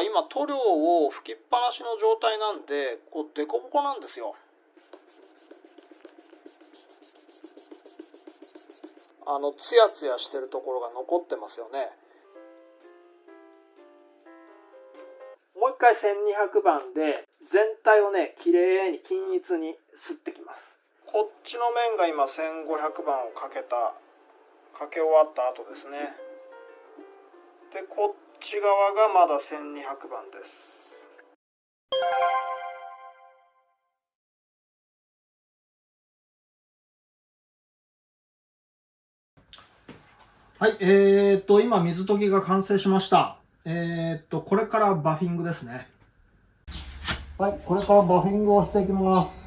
今塗料を吹きっぱなしの状態なんで、こうデコボコなんですよ。ツヤツヤしてるところが残ってますよね。もう一回1200番で全体をね、きれいに均一に擦ってきます。こっちの面が今1500番をかけ終わった後ですね。で、こっち側がまだ1200番です。はい、今水溶きが完成しました。これからバフィングですね。はい、これからバフィングをしていきます。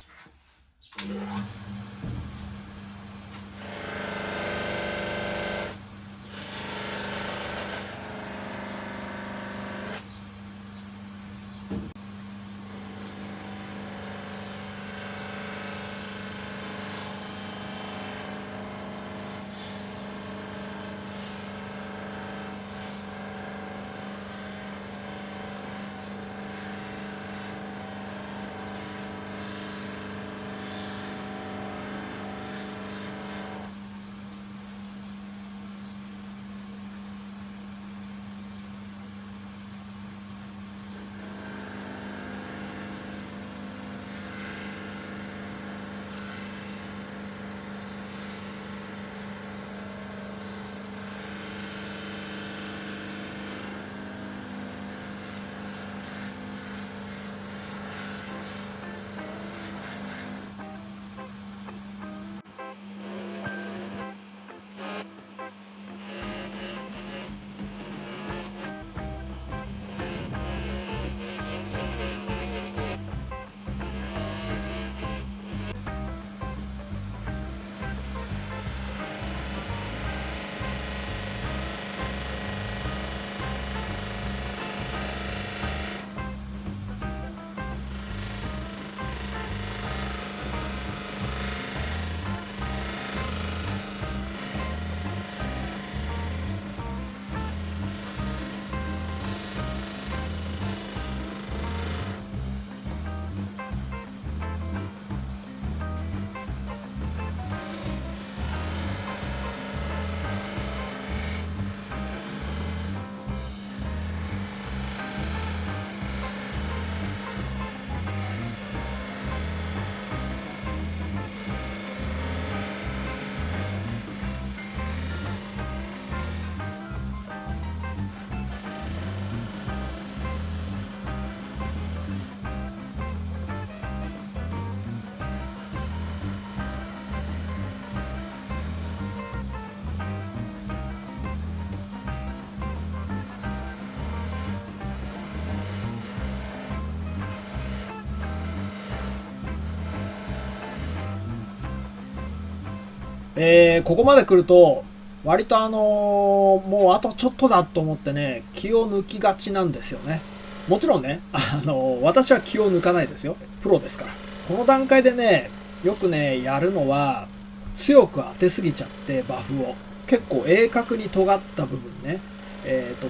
ここまで来ると割ともうあとちょっとだと思ってね、気を抜きがちなんですよね。もちろんね、私は気を抜かないですよ。プロですから。この段階でね、よくね、やるのは、強く当てすぎちゃってバフを。結構鋭角に尖った部分ね。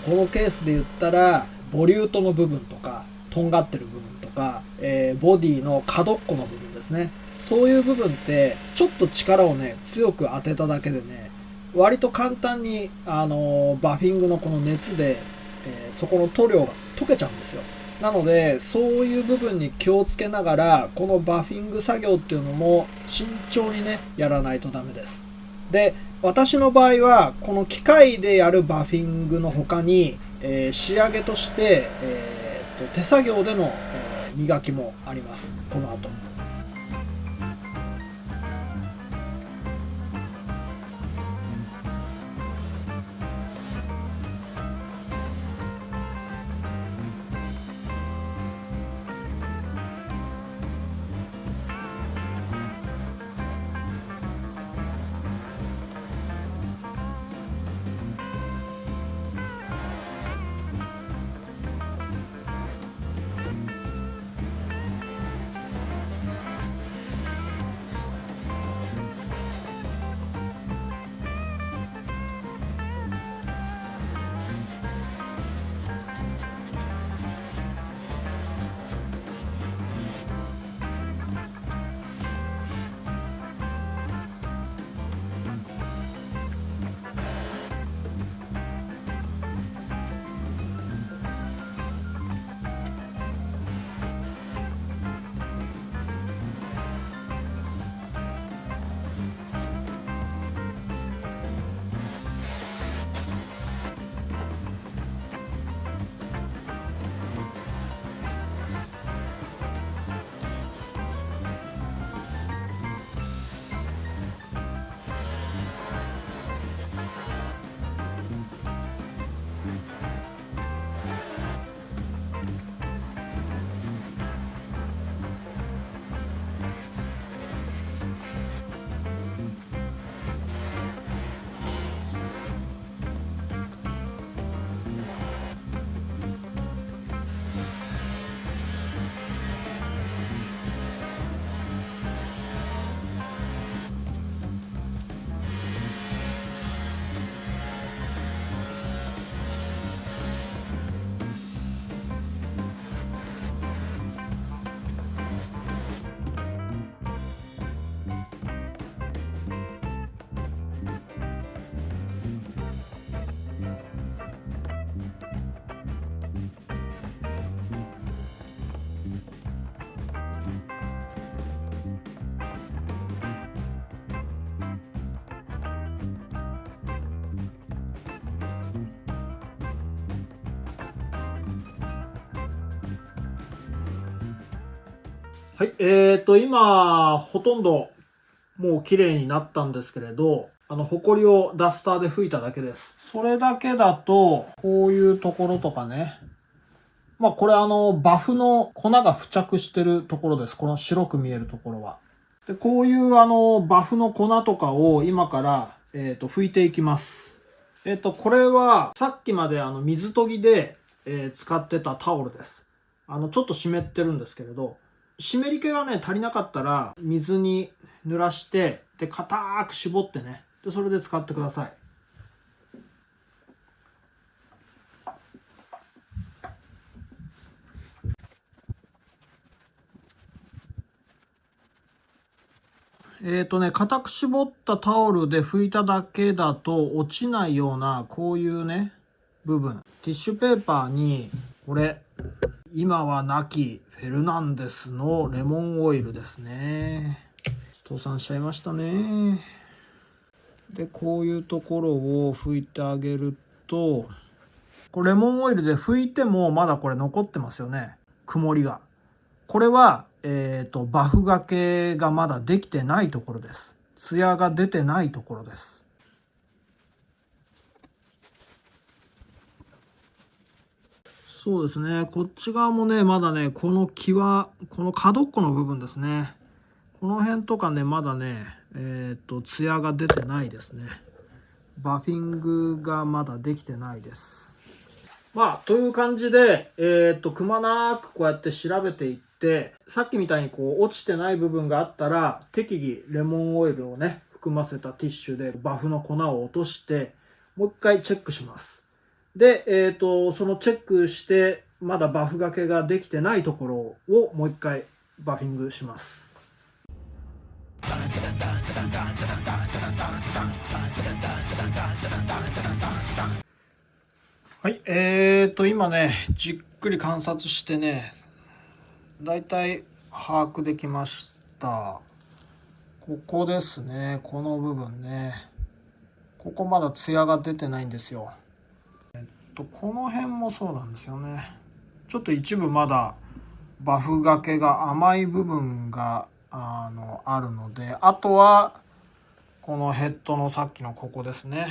このケースで言ったら、ボリュートの部分とか、とんがってる部分とか、ボディの角っこの部分ですね。そういう部分ってちょっと力をね強く当てただけでね、割と簡単にバフィングのこの熱で、そこの塗料が溶けちゃうんですよ。なのでそういう部分に気をつけながら、このバフィング作業っていうのも慎重にねやらないとダメです。で、私の場合はこの機械でやるバフィングの他に、仕上げとして、手作業での、磨きもあります。この後はい、今、ほとんどもう綺麗になったんですけれど、ホコリをダスターで拭いただけです。それだけだと、こういうところとかね。まあこれバフの粉が付着してるところです。この白く見えるところは。で、こういうバフの粉とかを今から、拭いていきます。これはさっきまで水研ぎで、使ってたタオルです。ちょっと湿ってるんですけれど、湿り気がね、足りなかったら水に濡らして、で、固く絞ってね、で、それで使ってください。固く絞ったタオルで拭いただけだと落ちないようなこういうね、部分。ティッシュペーパーに、これ、今はなきフェルナンデスのレモンオイルですね。倒産しちゃいましたね。で、こういうところを拭いてあげると、これレモンオイルで拭いてもまだこれ残ってますよね。曇りが。これは、バフがけがまだできてないところです。ツヤが出てないところです。そうですね。こっち側もね、まだね、この角っこの部分ですね。この辺とかね、まだね、ツヤが出てないですね。バフィングがまだできてないです。まあ、という感じで、くまなくこうやって調べていって、さっきみたいにこう落ちてない部分があったら、適宜レモンオイルをね、含ませたティッシュでバフの粉を落として、もう一回チェックします。で、そのチェックして、まだバフがけができてないところをもう一回バフィングします。はい、今ね、じっくり観察してね、だいたい把握できました。ここですね、この部分ね。ここまだツヤが出てないんですよ。この辺もそうなんですよね。ちょっと一部まだバフがけが甘い部分があるので、あとはこのヘッドのさっきのここですね。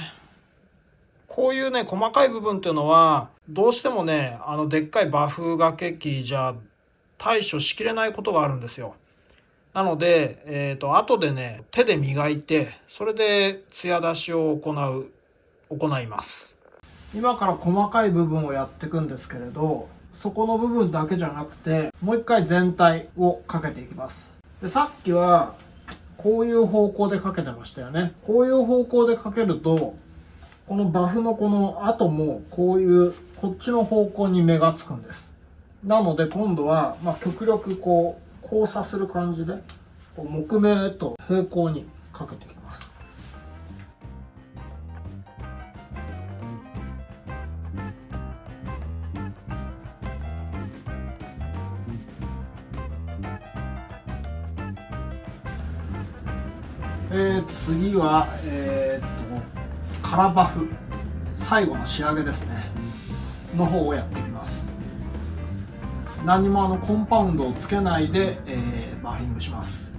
こういうね、細かい部分っていうのは、どうしてもね、でっかいバフがけ機じゃ対処しきれないことがあるんですよ。なので、後でね、手で磨いて、それで艶出しを行います。今から細かい部分をやっていくんですけれど、そこの部分だけじゃなくて、もう一回全体をかけていきます。で、さっきは、こういう方向でかけてましたよね。こういう方向でかけると、このバフのこの後もこういうこっちの方向に目がつくんです。なので今度は極力こう交差する感じでこう木目と平行にかけていきます。次はカラバフ最後の仕上げですねの方をやっていきます。何もコンパウンドをつけないで、バフィングします。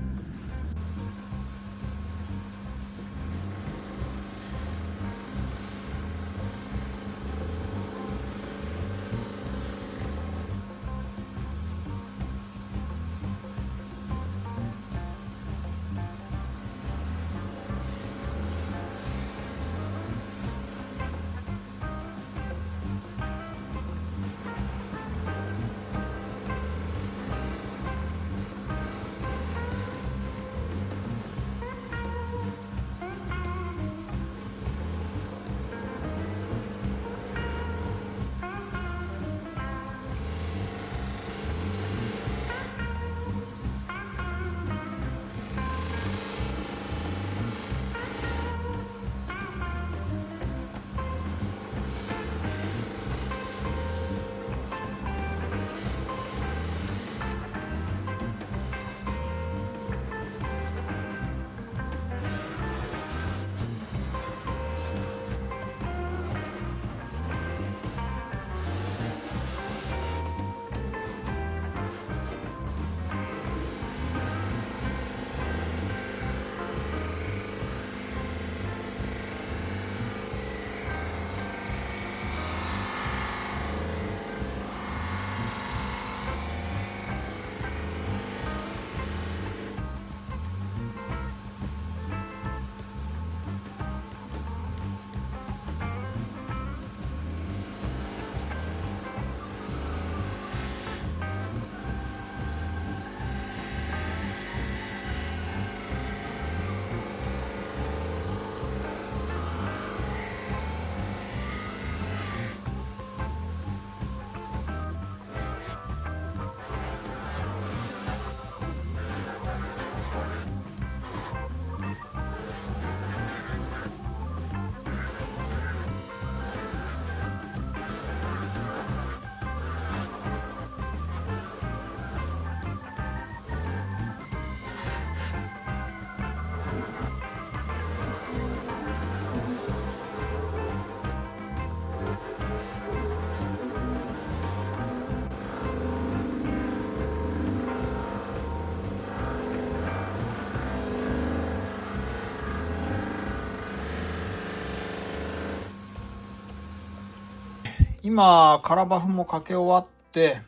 今カラバフもかけ終わって、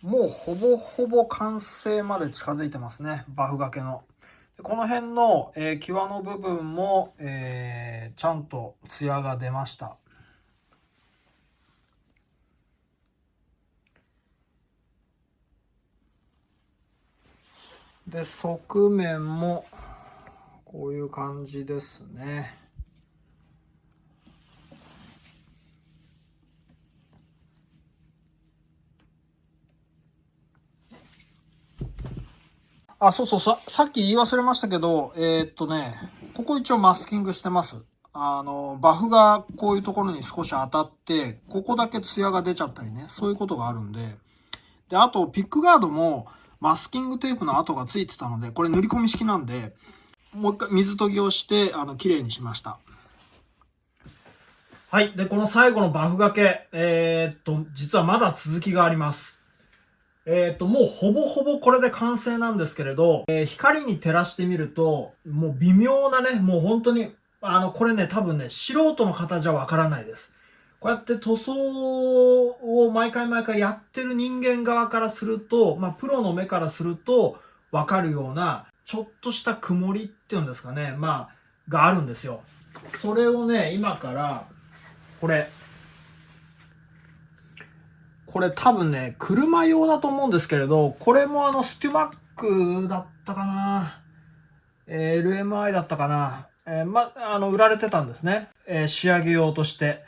もうほぼほぼ完成まで近づいてますね、バフがけの。この辺の、際の部分も、ちゃんとツヤが出ました。で、側面もこういう感じですね。あ、そうそう、さっき言い忘れましたけど、ここ一応マスキングしてます。バフがこういうところに少し当たって、ここだけツヤが出ちゃったりね、そういうことがあるんで。で、あと、ピックガードもマスキングテープの跡がついてたので、これ塗り込み式なんで、もう一回水研ぎをして、綺麗にしました。はい。で、この最後のバフがけ、実はまだ続きがあります。もうほぼほぼこれで完成なんですけれど、光に照らしてみると、もう微妙なね、もう本当に、これね、多分ね、素人の方じゃわからないです。こうやって塗装を毎回毎回やってる人間側からすると、まあ、プロの目からすると、わかるような、ちょっとした曇りっていうんですかね、まあ、があるんですよ。それをね、今から、これ多分ね、車用だと思うんですけれど、これもステュマックだったかな、LMI だったかな、売られてたんですね。仕上げ用として。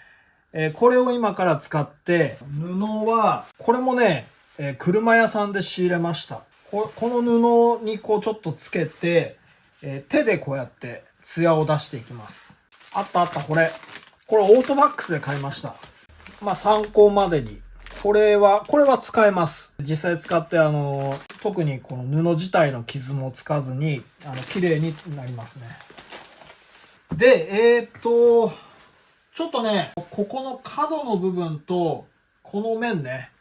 これを今から使って、布は、これもね、車屋さんで仕入れました。この布にこうちょっとつけて、手でこうやって艶を出していきます。あった、これオートバックスで買いました。まあ参考までに。これは使えます。実際使って特にこの布自体の傷もつかずに、綺麗になりますね。で、ちょっとね、ここの角の部分と、この面ね、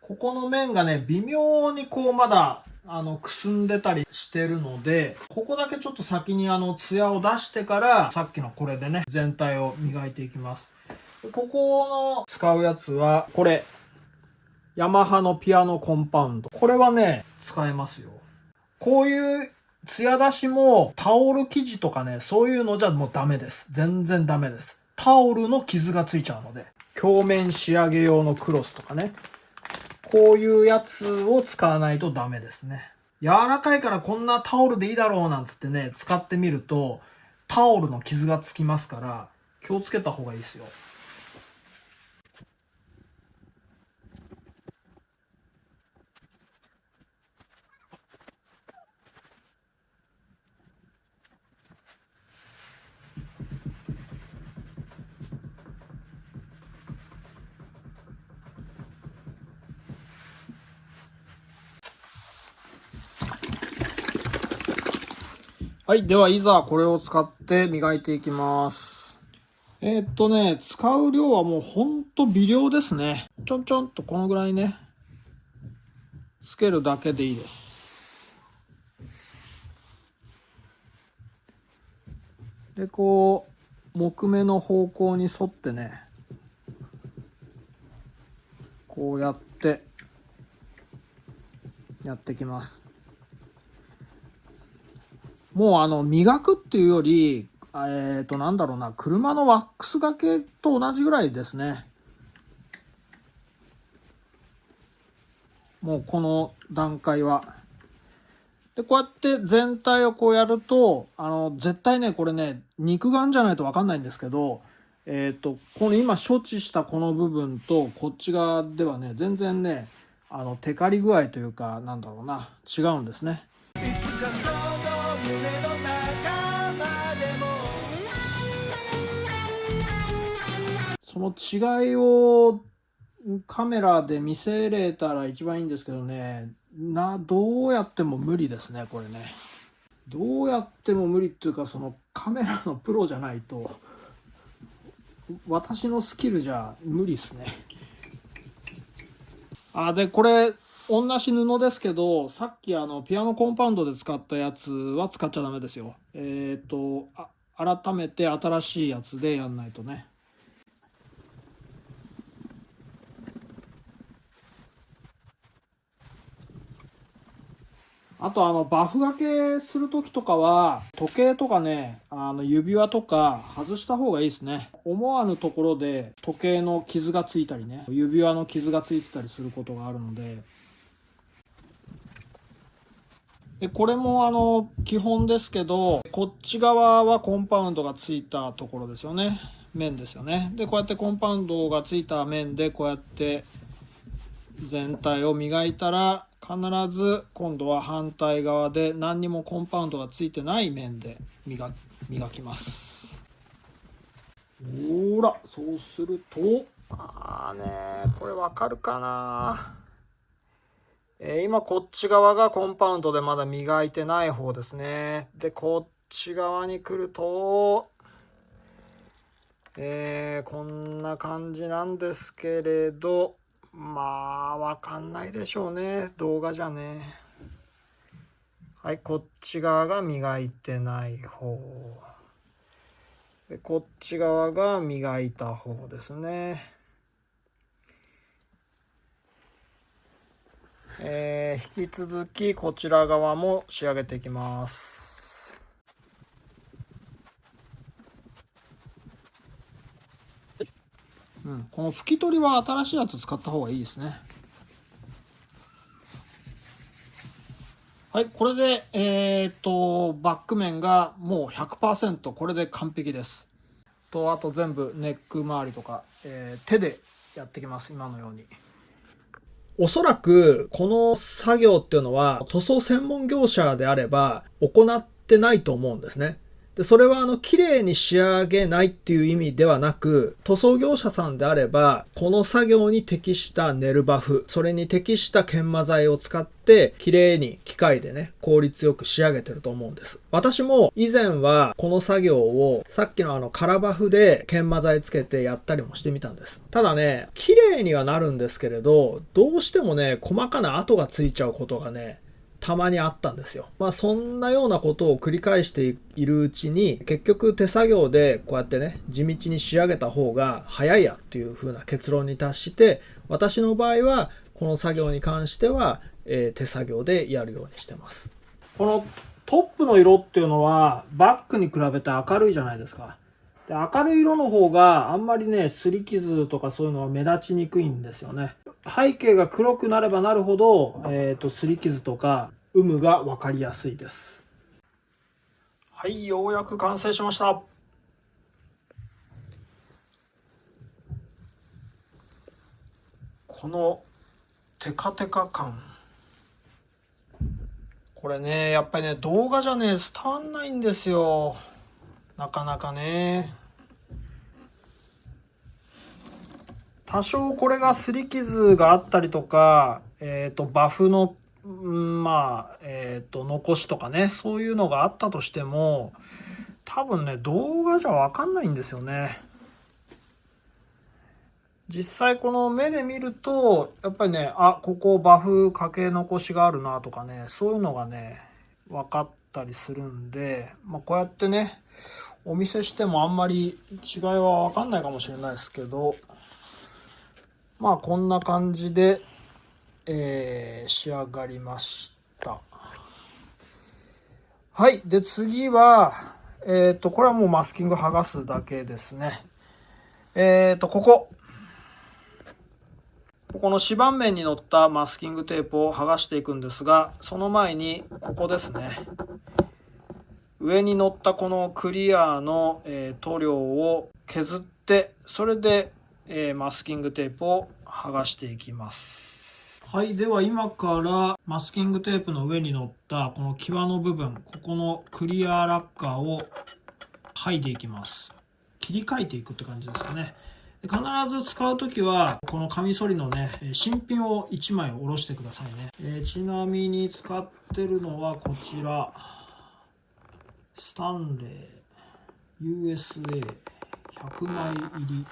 ここの面がね、微妙にこうまだ、くすんでたりしてるので、ここだけちょっと先にツヤを出してから、さっきのこれでね、全体を磨いていきます。ここの使うやつは、これ、ヤマハのピアノコンパウンド。これはね、使えますよ。こういう艶出しもタオル生地とかね、そういうのじゃもうダメです。全然ダメです。タオルの傷がついちゃうので。鏡面仕上げ用のクロスとかね。こういうやつを使わないとダメですね。柔らかいからこんなタオルでいいだろうなんつってね、使ってみると、タオルの傷がつきますから、気をつけた方がいいですよ。はい。では、いざこれを使って磨いていきます。使う量はもうほんと微量ですね。ちょんちょんとこのぐらいね、つけるだけでいいです。で、こう、木目の方向に沿ってね、こうやって、やってきます。もう磨くっていうより、なんだろうな、車のワックスがけと同じぐらいですね。もうこの段階は。で、こうやって全体をこうやると、絶対ね、これね、肉眼じゃないとわかんないんですけど、この今処置したこの部分とこっち側ではね、全然ね、テカリ具合というか、なんだろうな、違うんですね。いつかその胸の中までもその違いをカメラで見せれたら一番いいんですけどね、どうやっても無理ですね、これね。どうやっても無理っていうか、そのカメラのプロじゃないと、私のスキルじゃ無理ですね。で、これ、同じ布ですけど、さっきピアノコンパウンドで使ったやつは使っちゃダメですよ。改めて新しいやつでやんないとね。あとバフ掛けする時とかは時計とかね、指輪とか外した方がいいですね。思わぬところで時計の傷がついたりね、指輪の傷がついてたりすることがあるので、これも基本ですけど、こっち側はコンパウンドがついたところですよね。面ですよね。でこうやってコンパウンドがついた面でこうやって全体を磨いたら、必ず今度は反対側で何にもコンパウンドがついてない面で磨きます。ほら、そうするとこれわかるかな。今こっち側がコンパウンドでまだ磨いてない方ですね。でこっち側に来るとこんな感じなんですけれど、まあわかんないでしょうね、動画じゃね。はい、こっち側が磨いてない方で、こっち側が磨いた方ですね。引き続きこちら側も仕上げていきます。この拭き取りは新しいやつ使った方がいいですね。はい、これでバック面がもう 100%、 これで完璧です。あと全部ネック周りとか、手でやってきます。今のように。おそらくこの作業っていうのは塗装専門業者であれば行ってないと思うんですね。でそれは綺麗に仕上げないっていう意味ではなく、塗装業者さんであればこの作業に適したネルバフ、それに適した研磨剤を使って綺麗に機械でね、効率よく仕上げてると思うんです。私も以前はこの作業をさっきのカラバフで研磨剤つけてやったりもしてみたんです。ただね、綺麗にはなるんですけれど、どうしてもね、細かな跡がついちゃうことがね、たまにあったんですよ。そんなようなことを繰り返しているうちに、結局手作業でこうやってね、地道に仕上げた方が早いやっていう風な結論に達して、私の場合はこの作業に関しては、手作業でやるようにしてます。このトップの色っていうのはバックに比べて明るいじゃないですか。で明るい色の方があんまりね、擦り傷とかそういうのは目立ちにくいんですよね。背景が黒くなればなるほど、擦り傷とか有無が分かりやすいです。はい、ようやく完成しました。このテカテカ感、これね、やっぱりね、動画じゃね、伝わんないんですよ、なかなかね。多少これが擦り傷があったりとか、バフの、残しとかね、そういうのがあったとしても、多分ね、動画じゃ分かんないんですよね。実際この目で見ると、やっぱりね、ここバフかけ残しがあるなとかね、そういうのがね、分かったりするんで、こうやってね、お見せしてもあんまり違いは分かんないかもしれないですけど、こんな感じで、仕上がりました。はい。で、次は、これはもうマスキング剥がすだけですね。ここの指板面に乗ったマスキングテープを剥がしていくんですが、その前にここですね。上に乗ったこのクリアの、塗料を削って、それで、マスキングテープを剥がしていきます。はい、では今からマスキングテープの上に乗ったこの際の部分、ここのクリアラッカーを剥いでいきます。切り替えていくって感じですかね。必ず使うときはこのカミソリのね、新品を1枚下ろしてくださいね。ちなみに使ってるのはこちら、スタンレー USA100 枚入り。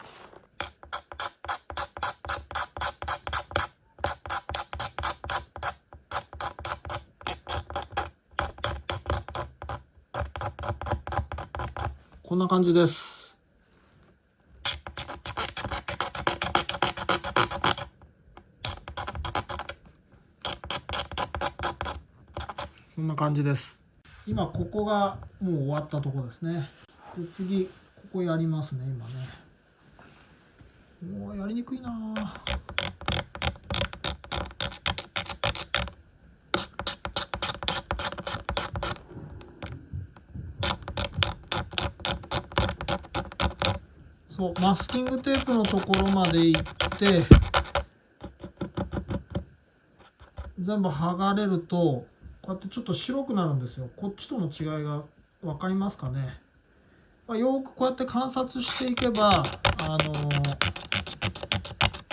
こんな感じです。な感じです。今ここがもう終わったところですね。で次ここやりますね。今ね、もうやりにくいな。そう、マスキングテープのところまで行って全部剥がれるとこうやってちょっと白くなるんですよ。こっちとの違いが分かりますかね。よくこうやって観察していけば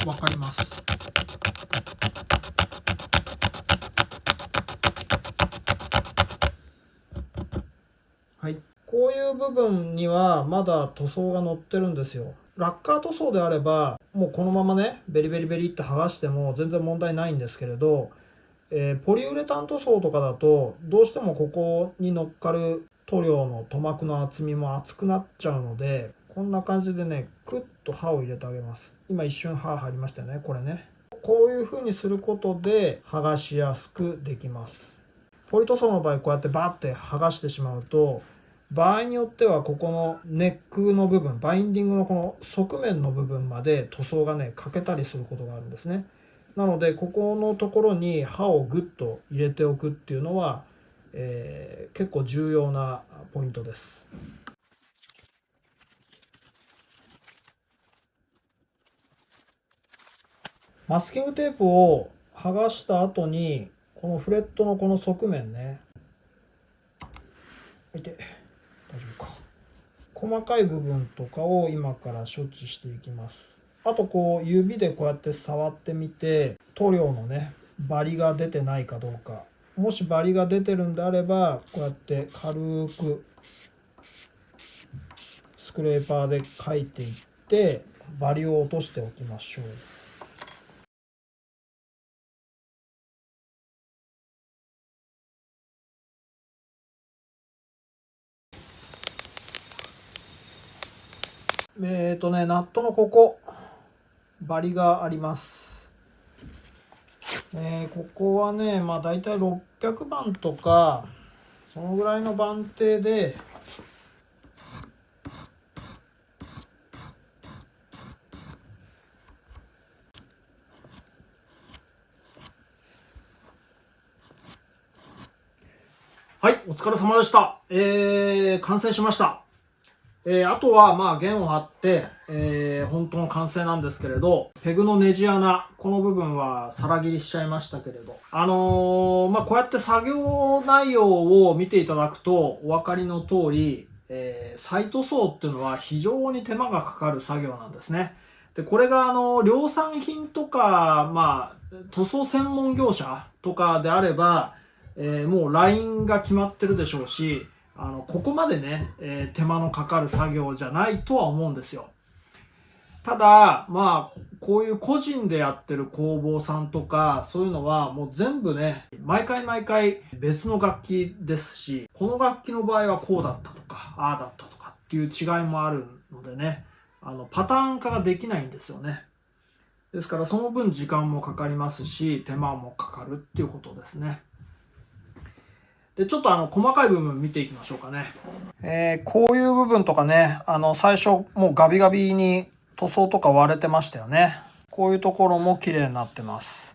分かります。はい、こういう部分にはまだ塗装が乗ってるんですよ。ラッカー塗装であればもうこのままねベリベリベリって剥がしても全然問題ないんですけれど、ポリウレタン塗装とかだとどうしてもここに乗っかる塗料の塗膜の厚みも厚くなっちゃうので、こんな感じでねクッと刃を入れてあげます。今一瞬刃入りましたよね。これね、こういう風にすることで剥がしやすくできます。ポリ塗装の場合こうやってバーって剥がしてしまうと場合によってはここのネックの部分、バインディングのこの側面の部分まで塗装がね欠けたりすることがあるんですね。なのでここのところに刃をグッと入れておくっていうのは、結構重要なポイントです。マスキングテープを剥がした後にこのフレットのこの側面ね、大丈夫か、細かい部分とかを今から処置していきます。あとこう指でこうやって触ってみて塗料のねバリが出てないかどうか、もしバリが出てるんであればこうやって軽くスクレーパーで描いていってバリを落としておきましょう。ナットのここバリがあります。ここはねだいたい600番とかそのぐらいの番手ではい、お疲れ様でした。完成しました。あとは弦を張って、本当の完成なんですけれど、ペグのネジ穴、この部分はさら切りしちゃいましたけれど、こうやって作業内容を見ていただくとお分かりの通り、再塗装っていうのは非常に手間がかかる作業なんですね。で、これが量産品とか、塗装専門業者とかであれば、もうラインが決まってるでしょうし、ここまでね、手間のかかる作業じゃないとは思うんですよ。ただ、こういう個人でやってる工房さんとか、そういうのはもう全部ね、毎回毎回別の楽器ですし、この楽器の場合はこうだったとか、ああだったとかっていう違いもあるのでね、パターン化ができないんですよね。ですからその分時間もかかりますし、手間もかかるっていうことですね。で、ちょっと細かい部分見ていきましょうかね。こういう部分とかね、最初もうガビガビに塗装とか割れてましたよね。こういうところも綺麗になってます。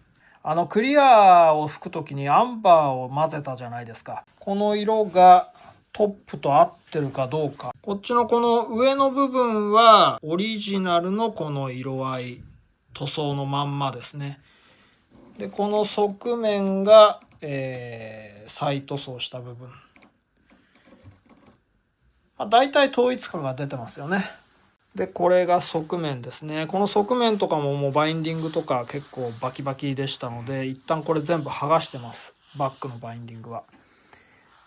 クリアを吹くときにアンバーを混ぜたじゃないですか。この色がトップと合ってるかどうか。こっちのこの上の部分はオリジナルのこの色合い、塗装のまんまですね。で、この側面が、再塗装した部分。大体統一感が出てますよね。で、これが側面ですね。この側面とかももうバインディングとか結構バキバキでしたので、一旦これ全部剥がしてます。バックのバインディングは。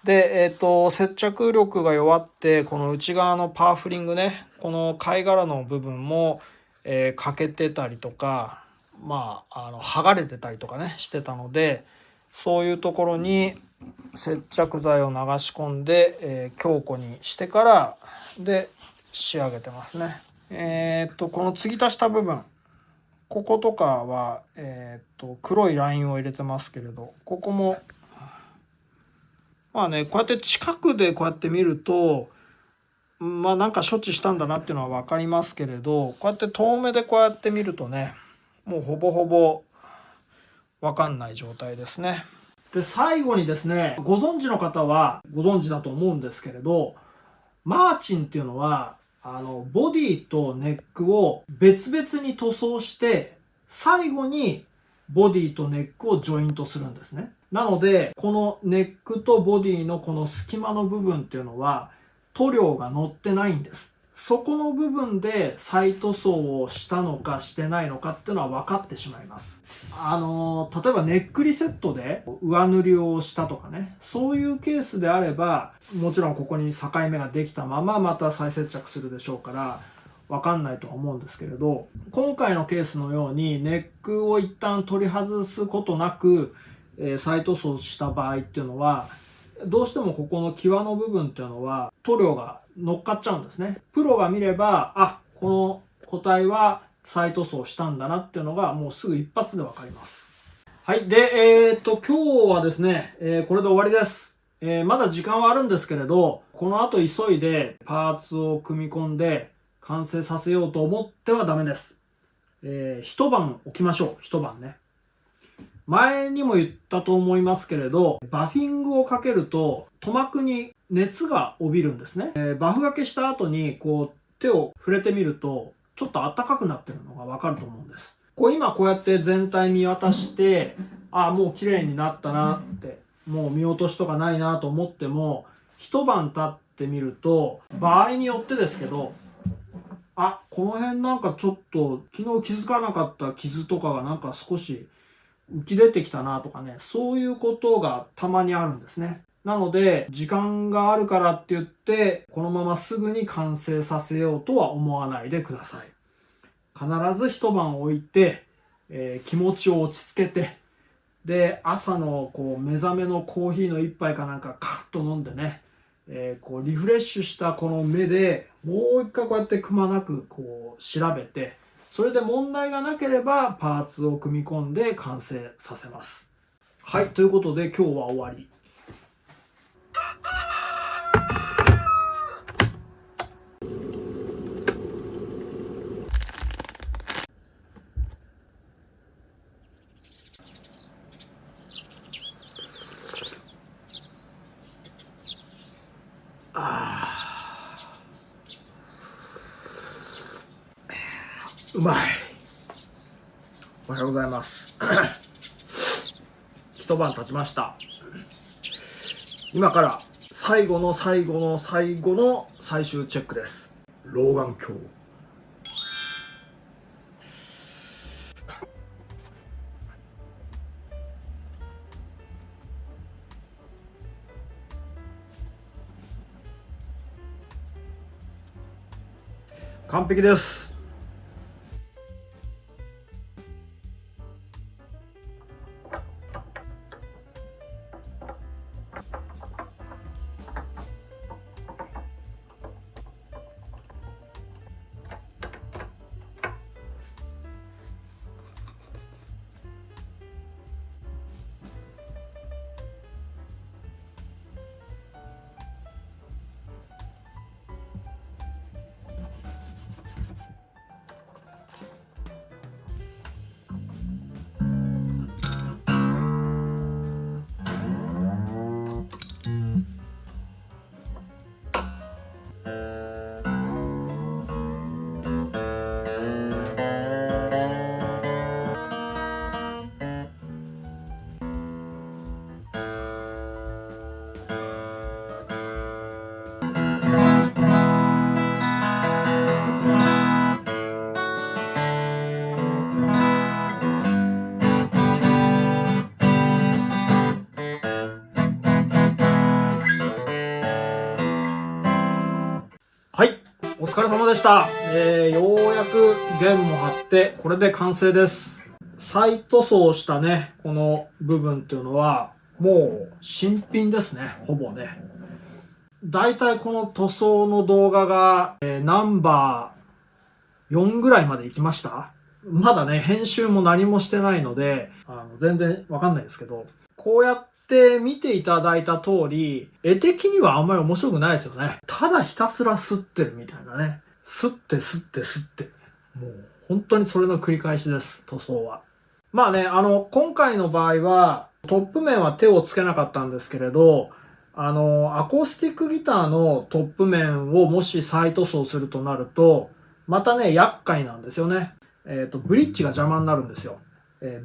で、接着力が弱って、この内側のパーフリングね、この貝殻の部分も、欠けてたりとか、剥がれてたりとかね、してたので、そういうところに接着剤を流し込んで、強固にしてからで仕上げてますね。この継ぎ足した部分、こことかは、黒いラインを入れてますけれど、ここもまあね、こうやって近くでこうやって見ると、まあなんか処置したんだなっていうのは分かりますけれど、こうやって遠目でこうやって見るとね、もうほぼほぼ分かんない状態ですね。で、最後にですね、ご存知の方はご存知だと思うんですけれど、マーチンっていうのは、ボディとネックを別々に塗装して、最後にボディとネックをジョイントするんですね。なので、このネックとボディのこの隙間の部分っていうのは、塗料が乗ってないんです。そこの部分で再塗装をしたのかしてないのかっていうのは分かってしまいます。例えばネックリセットで上塗りをしたとかね、そういうケースであれば、もちろんここに境目ができたまままた再接着するでしょうから、分かんないとは思うんですけれど、今回のケースのようにネックを一旦取り外すことなく、再塗装した場合っていうのは、どうしてもここの際の部分っていうのは塗料が乗っかっちゃうんですね。プロが見れば、あ、この個体は再塗装したんだなっていうのがもうすぐ一発でわかります。はい。で、今日はですね、これで終わりです。まだ時間はあるんですけれど、この後急いでパーツを組み込んで完成させようと思ってはダメです。一晩置きましょう。一晩ね。前にも言ったと思いますけれど、バフィングをかけると塗膜に熱が帯びるんですね。バフがけした後にこう手を触れてみるとちょっと暖かくなってるのがわかると思うんです。今こうやって全体見渡して、あ、もう綺麗になったなって、もう見落としとかないなと思っても、一晩経ってみると、場合によってですけど、あ、この辺なんかちょっと昨日気づかなかった傷とかがなんか少し浮き出てきたなとかね、そういうことがたまにあるんですね。なので、時間があるからって言って、このまますぐに完成させようとは思わないでください。必ず一晩置いて、気持ちを落ち着けて、で、朝のこう目覚めのコーヒーの一杯かなんかカッと飲んでね、リフレッシュしたこの目でもう一回こうやってくまなくこう調べて、それで問題がなければパーツを組み込んで完成させます。はい、ということで今日は終わり。うまい。おはようございます。一晩経ちました。今から最後の最後の最後の最終チェックです。老眼鏡。完璧です。はい、お疲れ様でした。ようやく弦も張ってこれで完成です。再塗装したねこの部分っていうのはもう新品ですね、ほぼね。だいたいこの塗装の動画が、ナンバー4ぐらいまで行きました。まだね編集も何もしてないので全然わかんないですけど、こうやっって見ていただいた通り、絵的にはあんまり面白くないですよね。ただひたすら吸ってるみたいなね。吸って吸って吸って。もう本当にそれの繰り返しです、塗装は。まあね、今回の場合は、トップ面は手をつけなかったんですけれど、アコースティックギターのトップ面をもし再塗装するとなると、またね、厄介なんですよね。ブリッジが邪魔になるんですよ。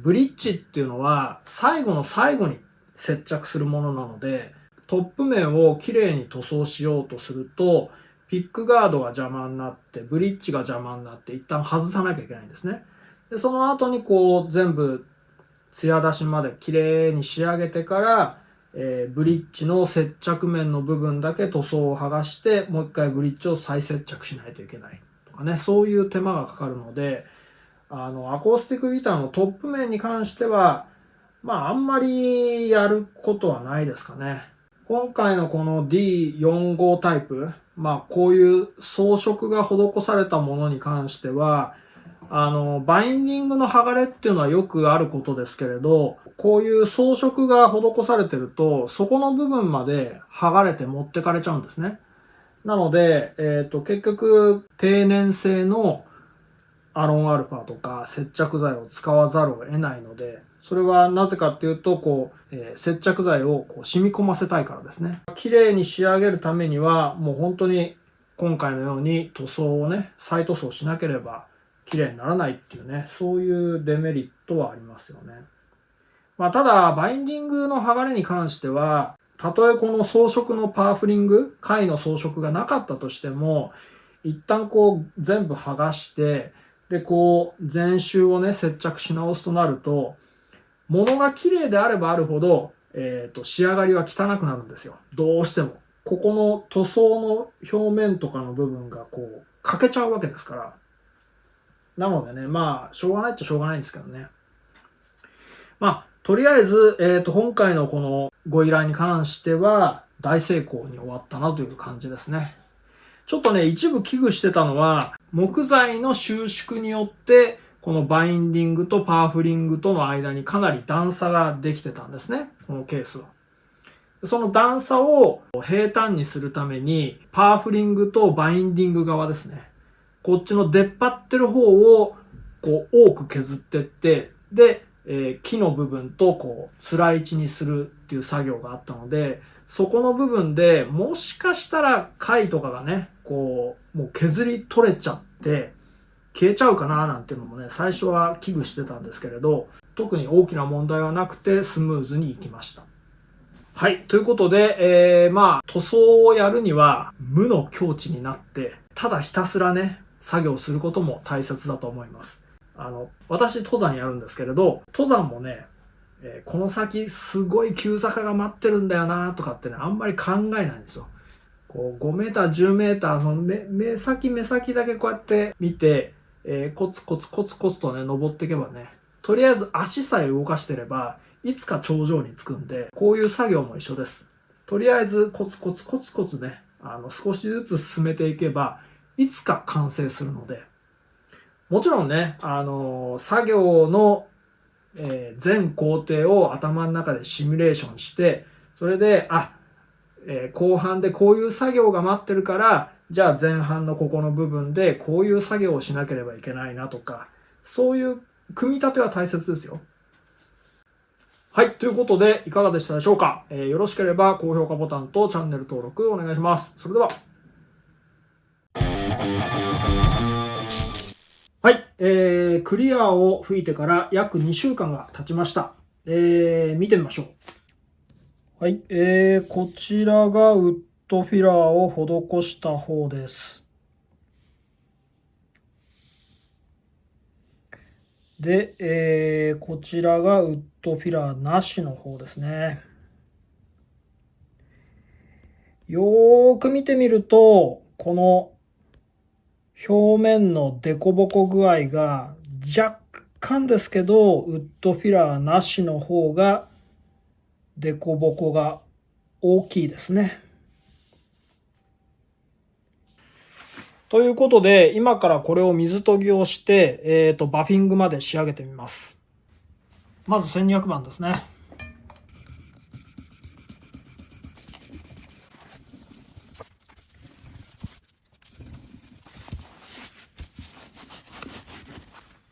ブリッジっていうのは、最後の最後に接着するものなので、トップ面をきれいに塗装しようとすると、ピックガードが邪魔になって、ブリッジが邪魔になって、一旦外さなきゃいけないんですね。で、その後にこう、全部、艶出しまできれいに仕上げてから、ブリッジの接着面の部分だけ塗装を剥がして、もう一回ブリッジを再接着しないといけないとかね、そういう手間がかかるので、アコースティックギターのトップ面に関しては、まあ、あんまりやることはないですかね。今回のこの D45 タイプ、まあ、こういう装飾が施されたものに関しては、バインディングの剥がれっていうのはよくあることですけれど、こういう装飾が施されてると、そこの部分まで剥がれて持ってかれちゃうんですね。なので、結局、低粘性のアロンアルファとか接着剤を使わざるを得ないので、それはなぜかっていうと、接着剤を染み込ませたいからですね。綺麗に仕上げるためには、もう本当に今回のように塗装をね、再塗装しなければ綺麗にならないっていうね、そういうデメリットはありますよね。まあ、ただ、バインディングの剥がれに関しては、たとえこの装飾のパーフリング、貝の装飾がなかったとしても、一旦全部剥がして、で、全周をね、接着し直すとなると、物が綺麗であればあるほど、仕上がりは汚くなるんですよ。どうしても。ここの塗装の表面とかの部分が欠けちゃうわけですから。なのでね、まあ、しょうがないっちゃしょうがないんですけどね。まあ、とりあえず、今回のこのご依頼に関しては、大成功に終わったなという感じですね。ちょっとね、一部危惧してたのは、木材の収縮によって、このバインディングとパーフリングとの間にかなり段差ができてたんですね。このケースは。その段差を平坦にするために、パーフリングとバインディング側ですね。こっちの出っ張ってる方を、多く削ってって、で、木の部分とつらい位置にするっていう作業があったので、そこの部分でもしかしたら貝とかがね、もう削り取れちゃって消えちゃうかななんていうのもね、最初は危惧してたんですけれど、特に大きな問題はなくてスムーズにいきました。はい。ということで、まあ、塗装をやるには無の境地になって、ただひたすらね、作業することも大切だと思います。私登山やるんですけれど、登山もね、この先すごい急坂が待ってるんだよなとかってね、あんまり考えないんですよ。5メーター、10メーター、その目先だけこうやって見て、コツコツとね、登っていけばね、とりあえず足さえ動かしてれば、いつか頂上に着くんで、こういう作業も一緒です。とりあえずコツコツね、少しずつ進めていけば、いつか完成するので、もちろんね、作業の、全工程を頭の中でシミュレーションして、それで、後半でこういう作業が待ってるから、じゃあ前半のここの部分でこういう作業をしなければいけないなとか、そういう組み立ては大切ですよ。はい。ということで、いかがでしたでしょうか。よろしければ高評価ボタンとチャンネル登録お願いします。それでは。はい。クリアを吹いてから約2週間が経ちました。見てみましょう。はい。こちらがウッドフィラーを施した方です。で、こちらがウッドフィラーなしの方ですね。よーく見てみると、この表面のデコボコ具合が若干ですけど、ウッドフィラーなしの方がデコボコが大きいですね。ということで、今からこれを水研ぎをして、バフィングまで仕上げてみます。まず1200番ですね。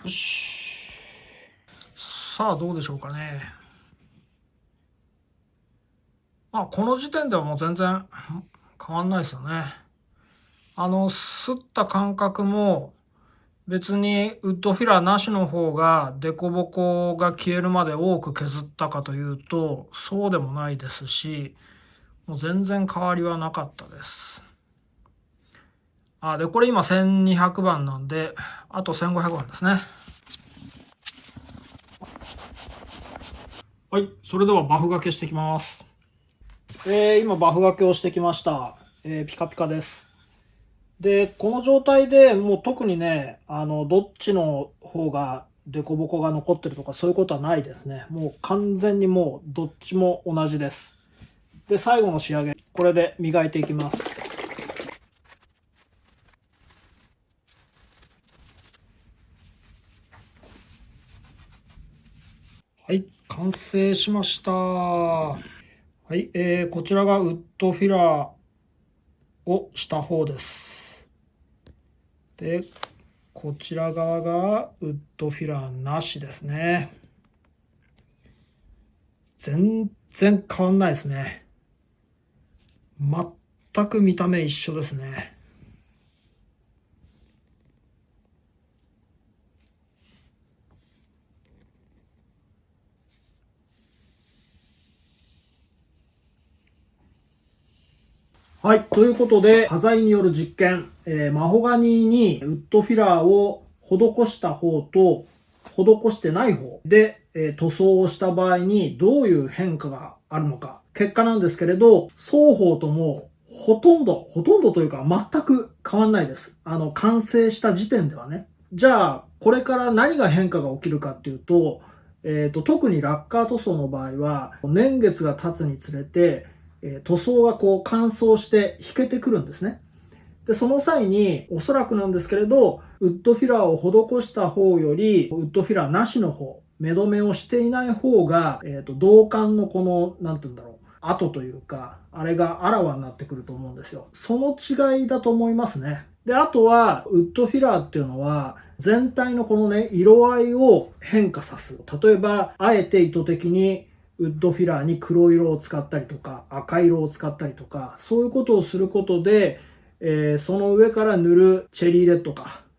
よし。さあ、どうでしょうかね。この時点ではもう全然変わんないですよね。擦った感覚も別にウッドフィラーなしの方が凸凹が消えるまで多く削ったかというとそうでもないですし、もう全然変わりはなかったです。でこれ今1200番なんであと1500番ですね。はい、それではバフがけしてきます。今バフがけをしてきました。ピカピカです。でこの状態でもう特にねどっちの方が凸凹が残ってるとかそういうことはないですね。もう完全にもうどっちも同じです。で最後の仕上げこれで磨いていきます。はい、完成しました。はい、こちらがウッドフィラーをした方です。でこちら側がウッドフィラーなしですね。全然変わんないですね。全く見た目一緒ですね。はい。ということで、端材による実験、マホガニーにウッドフィラーを施した方と施してない方で、塗装をした場合にどういう変化があるのか。結果なんですけれど、双方ともほとんどというか全く変わんないです。完成した時点ではね。じゃあ、これから何が変化が起きるかっていうと、特にラッカー塗装の場合は、年月が経つにつれて、塗装がこう乾燥して引けてくるんですね。で、その際に、おそらくなんですけれど、ウッドフィラーを施した方より、ウッドフィラーなしの方、目止めをしていない方が、銅管のこの、なんて言うんだろう、跡というか、あれがあらわになってくると思うんですよ。その違いだと思いますね。で、あとは、ウッドフィラーっていうのは、全体のこのね、色合いを変化さす。例えば、あえて意図的にウッドフィラーに黒色を使ったりとか、赤色を使ったりとか、そういうことをすることで、その上から塗るチェリーレッド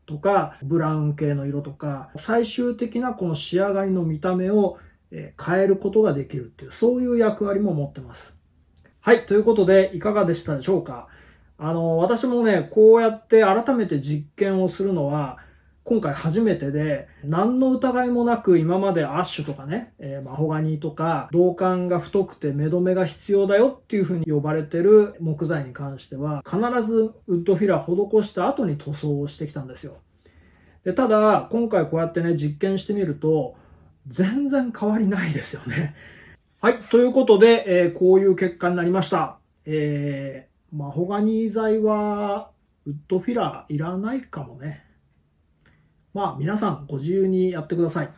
とか、ブラウン系の色とか、最終的なこの仕上がりの見た目を変えることができるっていう、そういう役割も持ってます。はい、ということで、いかがでしたでしょうか。私もね、こうやって改めて実験をするのは、今回初めてで、何の疑いもなく今までアッシュとかね、マホガニーとか、銅管が太くて目止めが必要だよっていう風に呼ばれてる木材に関しては、必ずウッドフィラー施した後に塗装をしてきたんですよ。で、ただ、今回こうやってね、実験してみると、全然変わりないですよね。はい、ということで、こういう結果になりました。マホガニー材はウッドフィラーいらないかもね。皆さんご自由にやってください。